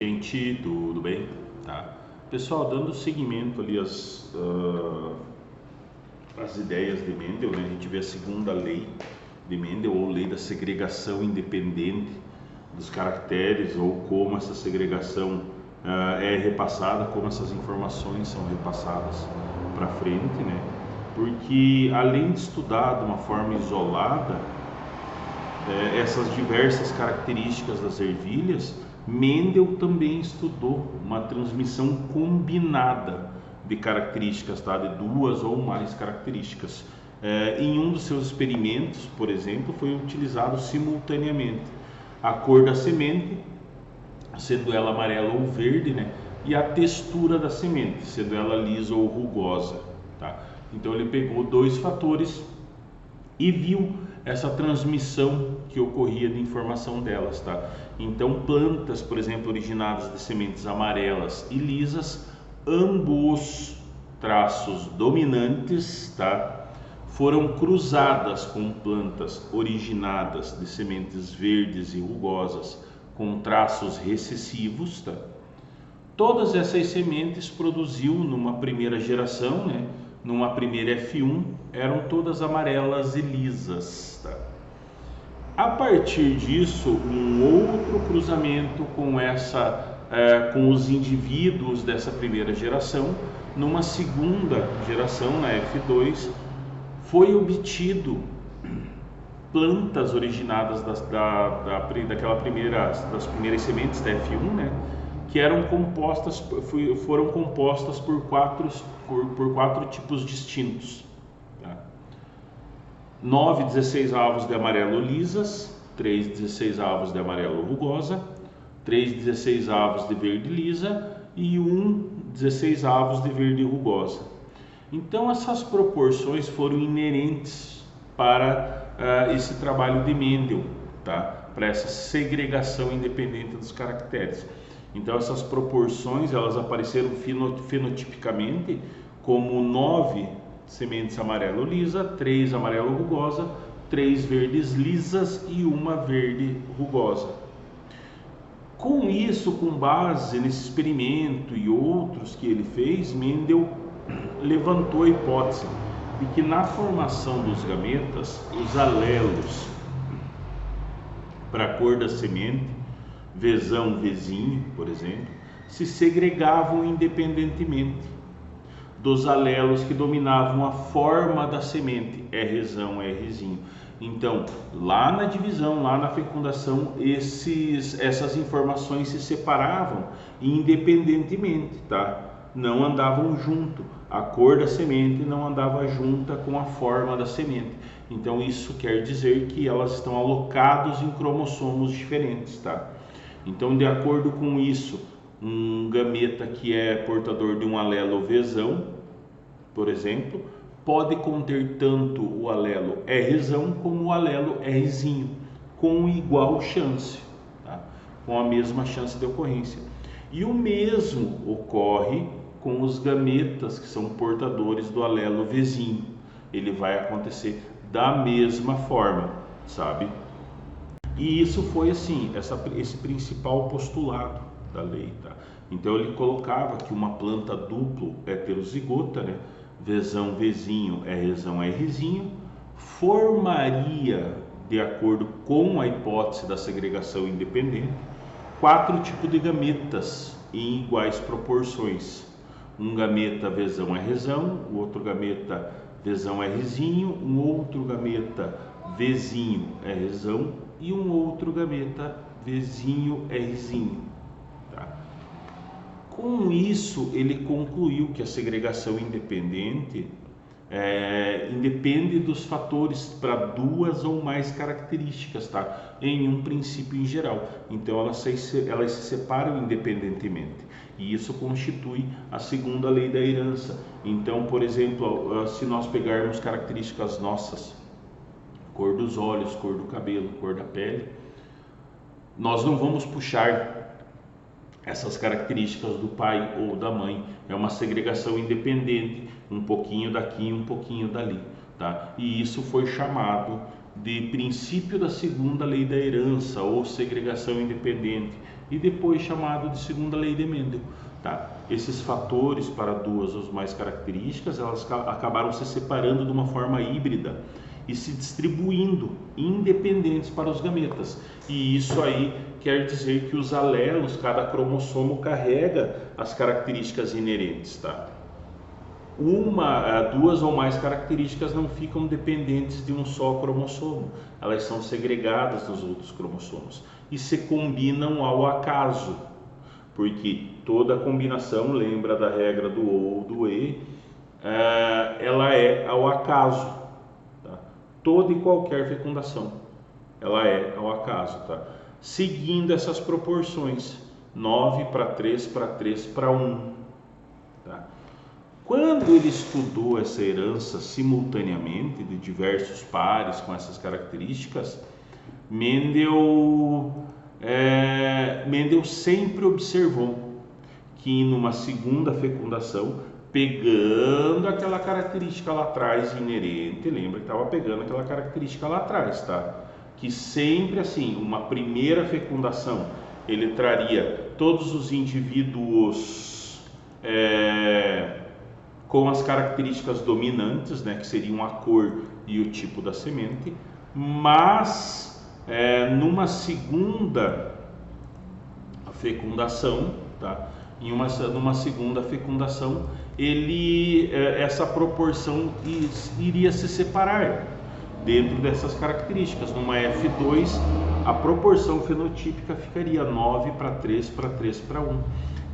Gente, tudo bem? Tá. Pessoal, dando seguimento ali às ideias de Mendel, né? A gente vê a segunda lei de Mendel, ou lei da segregação independente dos caracteres, ou como essa segregação é repassada, como essas informações são repassadas para frente, né? Porque além de estudar de uma forma isolada essas diversas características das ervilhas, Mendel também estudou uma transmissão combinada de características, tá? De duas ou mais características. Em um dos seus experimentos, por exemplo, foi utilizado simultaneamente a cor da semente, sendo ela amarela ou verde, né? E a textura da semente, sendo ela lisa ou rugosa, tá? Então ele pegou dois fatores e viu essa transmissão que ocorria de informação delas, tá? Então plantas, por exemplo, originadas de sementes amarelas e lisas, ambos traços dominantes, tá? Foram cruzadas com plantas originadas de sementes verdes e rugosas com traços recessivos, tá? Todas essas sementes produziu numa primeira geração, né? Numa primeira F1, eram todas amarelas e lisas, tá? A partir disso, um outro cruzamento com os indivíduos dessa primeira geração, numa segunda geração, na F2, foi obtido plantas originadas das primeiras sementes da F1, né? Que foram compostas por quatro tipos distintos, tá? 9 16avos de amarelo lisas, 3 16avos de amarelo rugosa, 3 16avos de verde lisa e 1 16avos de verde rugosa. Então essas proporções foram inerentes para esse trabalho de Mendel, tá? Para essa segregação independente dos caracteres. Então essas proporções elas apareceram fenotipicamente como 9 sementes amarelo lisa, 3 amarelo rugosa, 3 verdes lisas e uma verde rugosa. Com isso, com base nesse experimento e outros que ele fez, Mendel levantou a hipótese de que na formação dos gametas, os alelos para a cor da semente, Vzão, Vzinho, por exemplo, se segregavam independentemente dos alelos que dominavam a forma da semente, Rzão, Rzinho. Então, lá na divisão, lá na fecundação, essas informações se separavam independentemente, tá? Não andavam junto. A cor da semente não andava junta com a forma da semente. Então, isso quer dizer que elas estão alocadas em cromossomos diferentes, tá? Então, de acordo com isso, um gameta que é portador de um alelo Vzão, por exemplo, pode conter tanto o alelo Rzão como o alelo Rzinho, com igual chance, tá? Com a mesma chance de ocorrência. E o mesmo ocorre com os gametas que são portadores do alelo Vzinho. Ele vai acontecer da mesma forma, sabe? E isso foi assim, esse principal postulado da lei, tá? Então ele colocava que uma planta duplo heterozigota, né? Vzão, Vzinho, Rzão, Rzinho, formaria, de acordo com a hipótese da segregação independente, 4 tipos de gametas em iguais proporções. Um gameta Vzão, Rzão, o outro gameta Vzão, Rzinho, um outro gameta Vzinho, Rzão e um outro gameta Vzinho, Rzinho. Tá? Com isso, ele concluiu que a segregação independente independe dos fatores para duas ou mais características, tá? Em um princípio em geral. Então, elas se separam independentemente. E isso constitui a segunda lei da herança. Então, por exemplo, se nós pegarmos características nossas, cor dos olhos, cor do cabelo, cor da pele, nós não vamos puxar essas características do pai ou da mãe. É uma segregação independente, um pouquinho daqui, um pouquinho dali, tá? E isso foi chamado de princípio da segunda lei da herança ou segregação independente. e depois chamado de segunda lei de Mendel. Tá? Esses fatores para duas ou mais características, elas acabaram se separando de uma forma híbrida e se distribuindo independentes para os gametas. E isso aí quer dizer que os alelos, cada cromossomo carrega as características inerentes, tá? Duas ou mais características não ficam dependentes de um só cromossomo, elas são segregadas dos outros cromossomos e se combinam ao acaso, porque toda combinação, lembra da regra do ou do e, ela é ao acaso, tá? Toda e qualquer fecundação, ela é ao acaso, tá? Seguindo essas proporções, 9 para 3 para 3 para 1, tá? Quando ele estudou essa herança simultaneamente de diversos pares com essas características, Mendel sempre observou que numa segunda fecundação, pegando aquela característica lá atrás inerente, lembra que estava pegando aquela característica lá atrás, tá? Que sempre assim, uma primeira fecundação, ele traria todos os indivíduos com as características dominantes, né, que seriam a cor e o tipo da semente, mas numa segunda fecundação, tá? Numa segunda fecundação, essa proporção iria se separar dentro dessas características. Numa F2, a proporção fenotípica ficaria 9 para 3 para 3 para 1.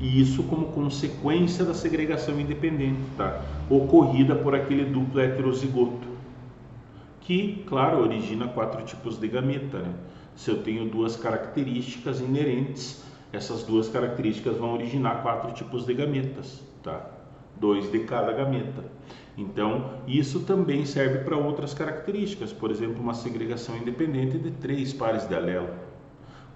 E isso como consequência da segregação independente, tá? Ocorrida por aquele duplo heterozigoto, que, claro, origina 4 tipos de gameta, né? Se eu tenho duas características inerentes, essas duas características vão originar 4 tipos de gametas, tá? 2 de cada gameta. Então, isso também serve para outras características, por exemplo, uma segregação independente de 3 pares de alelo.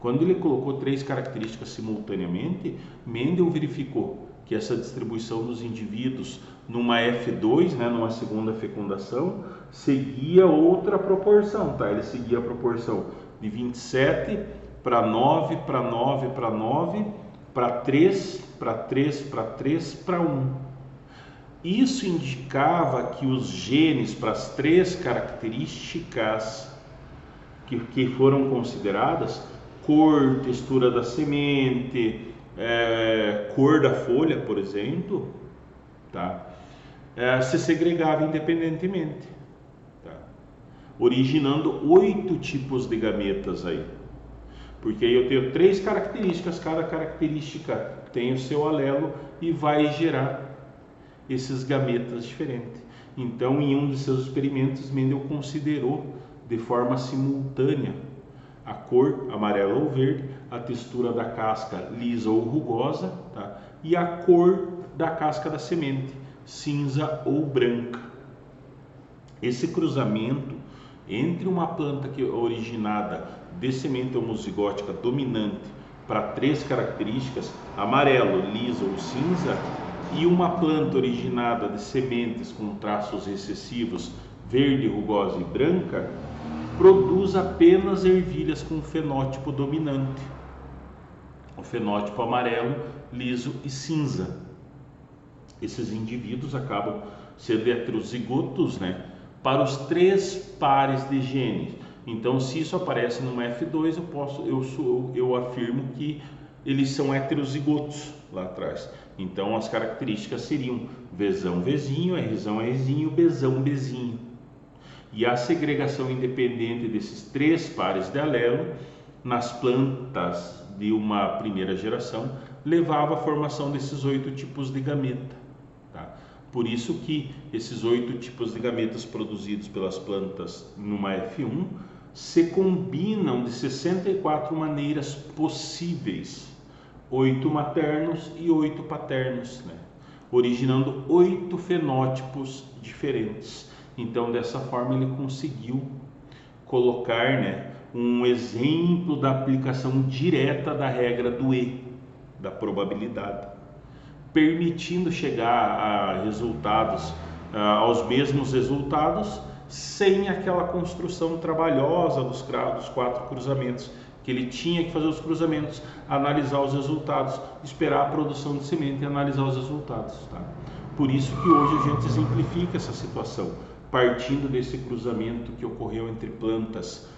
Quando ele colocou 3 características simultaneamente, Mendel verificou que essa distribuição dos indivíduos numa F2, né, numa segunda fecundação, seguia outra proporção, tá? Ele seguia a proporção de 27 para 9 para 9 para 9 para 3 para 3 para 3 para 1. Isso indicava que os genes para as 3 características que foram consideradas, cor, textura da semente, cor da folha, por exemplo, tá? Se segregava independentemente, tá? Originando 8 tipos de gametas aí, porque aí eu tenho 3 características, cada característica tem o seu alelo e vai gerar esses gametas diferentes. Então, em um de seus experimentos, Mendel considerou de forma simultânea a cor amarela ou verde, a textura da casca lisa ou rugosa, tá? E a cor da casca da semente, cinza ou branca. Esse cruzamento entre uma planta que é originada de semente homozigótica dominante para 3 características, amarelo, liso ou cinza, e uma planta originada de sementes com traços recessivos verde, rugosa e branca, produz apenas ervilhas com fenótipo dominante, o fenótipo amarelo, liso e cinza. Esses indivíduos acabam sendo heterozigotos, né, para os 3 pares de genes. Então, se isso aparece numa F2, eu afirmo que eles são heterozigotos lá atrás. Então, as características seriam Vzão, Vzinho, Rzão, Rzinho, Bzão, Bzinho. E a segregação independente desses 3 pares de alelo nas plantas de uma primeira geração levava à formação desses 8 tipos de gameta, tá? Por isso que esses 8 tipos de gametas produzidos pelas plantas numa F1 se combinam de 64 maneiras possíveis, 8 maternos e 8 paternos, né? Originando 8 fenótipos diferentes. Então, dessa forma, ele conseguiu colocar, né, um exemplo da aplicação direta da regra do E, da probabilidade, permitindo chegar a resultados, aos mesmos resultados, sem aquela construção trabalhosa dos 4 cruzamentos que ele tinha que fazer os cruzamentos, analisar os resultados, esperar a produção de semente e analisar os resultados, tá? Por isso que hoje a gente exemplifica essa situação, partindo desse cruzamento que ocorreu entre plantas,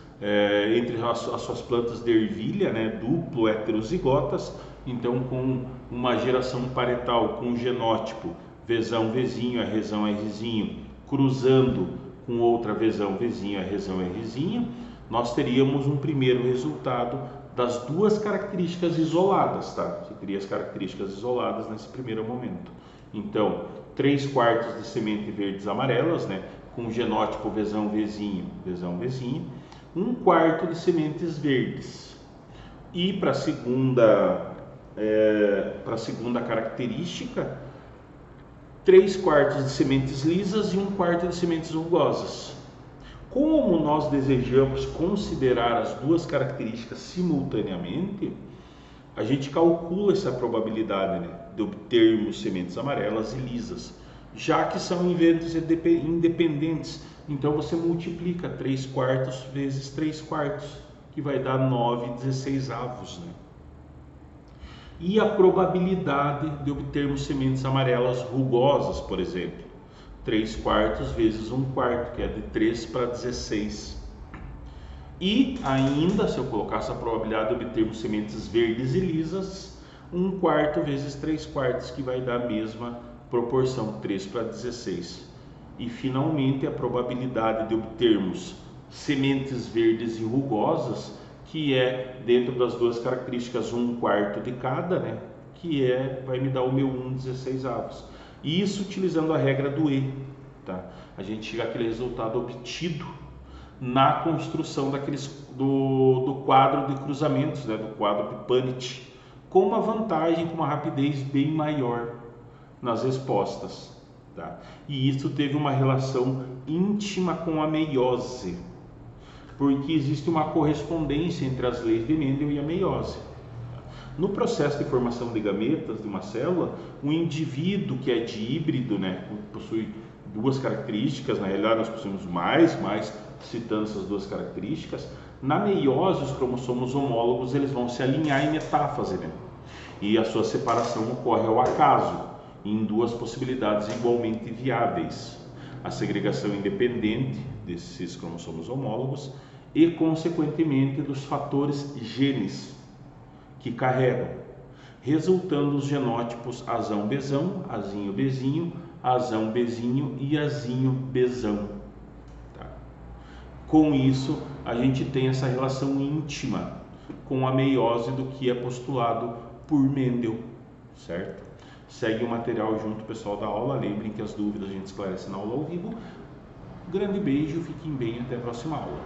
entre as suas plantas de ervilha, né, duplo heterozigotas, então com uma geração paretal com genótipo Vzão, Vzinho, Rzão, Rzinho, cruzando com outra Vzão, Vzinho, Rzão, Rzinho, nós teríamos um primeiro resultado das duas características isoladas, tá? Você teria as características isoladas nesse primeiro momento. Então, 3/4 de semente verdes amarelas, né? Com genótipo Vzão, Vzinho, Vzão, Vzinho, 1/4 de sementes verdes. E para a segunda característica, 3/4 de sementes lisas e 1/4 de sementes rugosas. Como nós desejamos considerar as duas características simultaneamente, a gente calcula essa probabilidade, né, de obtermos sementes amarelas e lisas, já que são eventos independentes. Então você multiplica 3/4 vezes 3/4, que vai dar 9/16, né? E a probabilidade de obtermos sementes amarelas rugosas, por exemplo, 3/4 vezes 1/4, que é de 3 para 16. E ainda, se eu colocar essa probabilidade de obtermos sementes verdes e lisas, 1/4 vezes 3/4, que vai dar a mesma proporção, 3 para 16. E finalmente a probabilidade de obtermos sementes verdes e rugosas, que é dentro das duas características 1/4 de cada, né? Que vai me dar o meu 1/16. Isso utilizando a regra do E, tá? A gente chega àquele resultado obtido na construção do quadro de cruzamentos, né? Do quadro de Punnett, com uma vantagem, com uma rapidez bem maior nas respostas, tá? E isso teve uma relação íntima com a meiose, porque existe uma correspondência entre as leis de Mendel e a meiose. No processo de formação de gametas de uma célula, um indivíduo que é de híbrido, né, possui duas características, na realidade nós possuímos mais citando essas duas características. Na meiose, os cromossomos homólogos eles vão se alinhar em metáfase, né? E a sua separação ocorre ao acaso, em duas possibilidades igualmente viáveis: a segregação independente desses cromossomos homólogos e, consequentemente, dos fatores genes que carregam, resultando os genótipos Azão, Bzão, Azinho, Bzinho, Azão, Bzinho e Azinho, Bzão. Tá? Com isso, a gente tem essa relação íntima com a meiose do que é postulado por Mendel, certo? Segue o material junto, pessoal da aula. Lembrem que as dúvidas a gente esclarece na aula ao vivo. Grande beijo, fiquem bem, até a próxima aula.